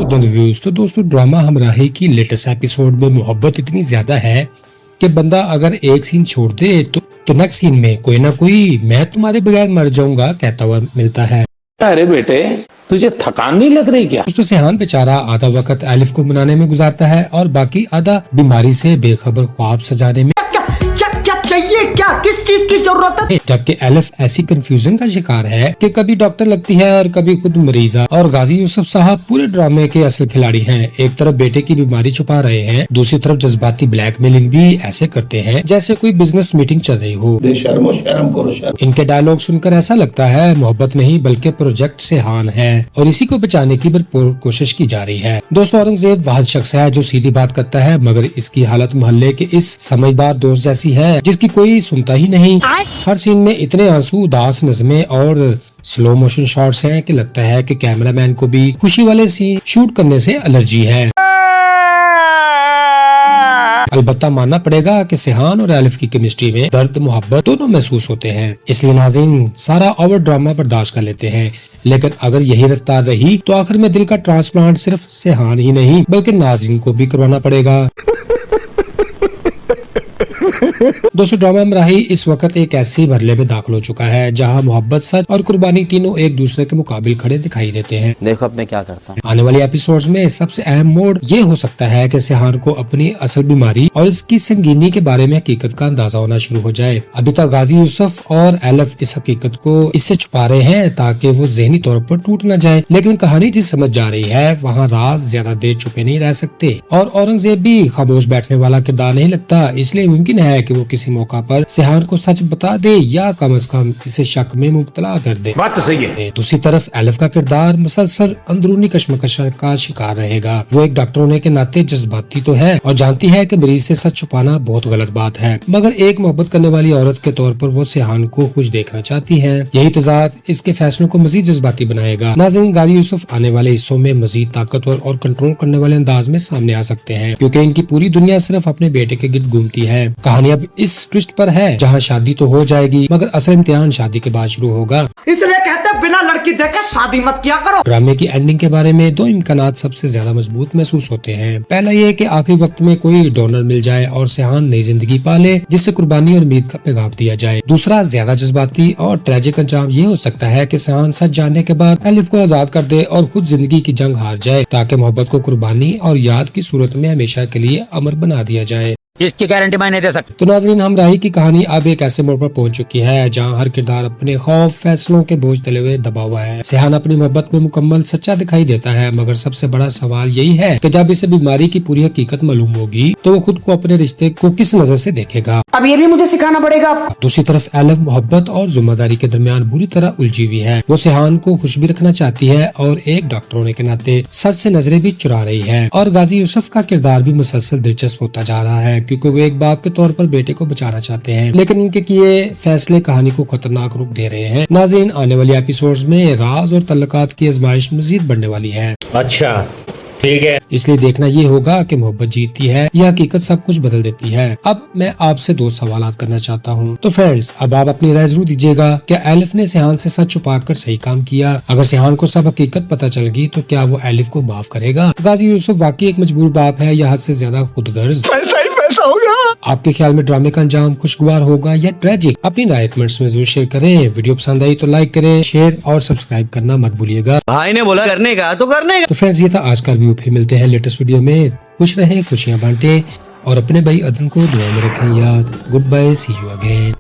तो दोस्तों ड्रामा हमराही की लेटेस्ट एपिसोड में मोहब्बत इतनी ज्यादा है कि बंदा अगर एक सीन छोड़ दे तो नेक्स्ट सीन में कोई ना कोई मैं तुम्हारे बगैर मर जाऊंगा कहता हुआ मिलता है। अरे बेटे तुझे थकान नहीं लग रही क्या? दोस्तों सेहान बेचारा आधा वक्त एलिफ को मनाने में गुजारता है और बाकी आधा बीमारी से बेखबर ख्वाब सजाने में। क्या चाहिए, क्या किस चीज की जरूरत है? जबकि एलिफ ऐसी कंफ्यूजन का शिकार है कि कभी डॉक्टर लगती है और कभी खुद मरीजा। और गाजी यूसुफ साहब पूरे ड्रामे के असल खिलाड़ी हैं। एक तरफ बेटे की बीमारी छुपा रहे हैं, दूसरी तरफ जज्बाती ब्लैकमेलिंग भी ऐसे करते हैं जैसे कोई बिजनेस मीटिंग चल रही हो। शर्म करो शर्म। इनके डायलॉग सुनकर ऐसा लगता है मोहब्बत नहीं बल्कि प्रोजेक्ट सेहान है और इसी को बचाने की भरपूर कोशिश की जा रही है। दोस्तों औरंगजेब वाहिद शख्स है जो सीधी बात करता है, मगर इसकी हालत मोहल्ले के इस समझदार दोस्त जैसी है जिसकी कोई सुनता ही नहीं। हर सीन में इतने आंसू, उदास नज़में और स्लो मोशन शॉट्स हैं कि लगता है कि कैमरामैन को भी खुशी वाले सीन शूट करने से एलर्जी है। अलबत्ता मानना पड़ेगा कि सेहान और एलिफ की केमिस्ट्री में दर्द मोहब्बत दोनों महसूस होते हैं, इसलिए नाज़रीन सारा ओवर ड्रामा बर्दाश्त कर लेते हैं। लेकिन अगर यही रफ्तार रही तो आखिर में दिल का ट्रांसप्लांट सिर्फ सेहान ही नहीं बल्कि नाज़रीन को भी करवाना पड़ेगा। दोस्तों ड्रामा हमराही इस वक्त एक ऐसी मरहले में दाखिल हो चुका है जहां मोहब्बत, सच और कुर्बानी तीनों एक दूसरे के मुकाबिल खड़े दिखाई देते हैं। देखो अब मैं क्या करता हूँ। आने वाले एपिसोड्स में सबसे अहम मोड़ ये हो सकता है कि सेहान को अपनी असल बीमारी और इसकी संगीनी के बारे में हकीकत का अंदाजा होना शुरू हो जाए। अभी तक गाजी यूसुफ और एलिफ इस हकीकत को इससे छुपा रहे हैं ताकि वो ज़हनी तौर पर टूट न जाए, लेकिन कहानी जिस समझ जा रही है वहाँ राज ज्यादा देर छुपे नहीं रह सकते। और औरंगजेब भी खामोश बैठने वाला किरदार नहीं लगता, इसलिए मुमकिन है कि वो किसी मौका पर सेहान को सच बता दे या कम से कम इसे शक में मुब्तला कर दे। बात तो सही है। दूसरी तरफ एलिफ का किरदार मुसलसल अंदरूनी कश्मकश का शिकार रहेगा। वो एक डॉक्टर होने के नाते जज्बाती तो है और जानती है कि मरीज से सच छुपाना बहुत गलत बात है, मगर एक मोहब्बत करने वाली औरत के तौर पर वो सेहान को खुश देखना चाहती है। यही तजाद इसके फैसलों को मजीद जज्बाती बनाएगा। नाज़रीन गाजी यूसुफ आने वाले हिस्सों में मजीद ताकतवर और कंट्रोल करने वाले अंदाज में सामने आ सकते हैं, क्योंकि इनकी पूरी दुनिया सिर्फ अपने बेटे के गिर्द घूमती है। कहानी अब इस ट्विस्ट पर है जहां शादी तो हो जाएगी मगर असल इम्तिहान शादी के बाद शुरू होगा। इसलिए कहते हैं बिना लड़की देखे शादी मत किया करो। ड्रामे की एंडिंग के बारे में दो इम्कानात सबसे ज्यादा मजबूत महसूस होते हैं। पहला ये कि आखिरी वक्त में कोई डोनर मिल जाए और सेहान नई जिंदगी पाले जिससे कुर्बानी और उम्मीद का पैगाम दिया जाए। दूसरा ज्यादा जज्बाती और ट्रेजिक अंजाम ये हो सकता है कि सेहान सच जानने के बाद एलिफ को आजाद कर दे और खुद जिंदगी की जंग हार जाए ताकि मोहब्बत को कुर्बानी और याद की सूरत में हमेशा के लिए अमर बना दिया जाए। इसकी गारंटी मैं नहीं दे सकता। तो नाज़रीन हमराही की कहानी अब एक ऐसे मोड़ पर पहुंच चुकी है जहां हर किरदार अपने खौफ, फैसलों के बोझ तले हुए दबा हुआ है। सेहान अपनी मोहब्बत में मुकम्मल सच्चा दिखाई देता है, मगर सबसे बड़ा सवाल यही है कि जब इसे बीमारी की पूरी हकीकत मालूम होगी तो वो खुद को अपने रिश्ते को किस नजर से देखेगा। अब ये भी मुझे सिखाना पड़ेगा। दूसरी तरफ एलिफ मोहब्बत और जिम्मेदारी के दरमियान बुरी तरह उलझी हुई है। वो सेहान को खुश भी रखना चाहती है और एक डॉक्टर होने के नाते सच से नजरें भी चुरा रही है। और गाजी यूसुफ का किरदार भी मुसलसल दिलचस्प होता जा रहा है, क्योंकि वो एक बाप के तौर पर बेटे को बचाना चाहते हैं, लेकिन उनके किए फैसले कहानी को खतरनाक रूप दे रहे हैं। नाज़रीन आने वाली एपिसोड्स में राज और तल्लुकात की आजमाइश मजीद बढ़ने वाली है। अच्छा ठीक है, इसलिए देखना ये होगा कि मोहब्बत जीतती है या हकीकत सब कुछ बदल देती है। अब मैं आपसे दो सवाल करना चाहता हूँ। तो फ्रेंड्स अब आप अपनी राय जरूर दीजिएगा, क्या एलिफ ने सेहान से सच छुपाकर सही काम किया? अगर सेहान को सब हकीकत पता चल गई तो क्या वो एलिफ को माफ करेगा? गाजी यूसुफ वाकई एक मजबूर बाप है या हद से ज्यादा खुदगर्ज? पैसा होगा। आपके ख्याल में ड्रामे का अंजाम खुशगवार होगा या ट्रेजिक? अपनी राय कमेंट्स में जरूर शेयर करें। वीडियो पसंद आई तो लाइक करें, शेयर और सब्सक्राइब करना मत भूलिएगा। भाई ने बोला करने का तो करने का। तो फ्रेंड्स ये था आज का रिव्यू, फिर मिलते हैं लेटेस्ट वीडियो में। खुश रहें, खुशियां बांटें और अपने भाई अदन को दुआ में रखें याद। Good bye, see you again.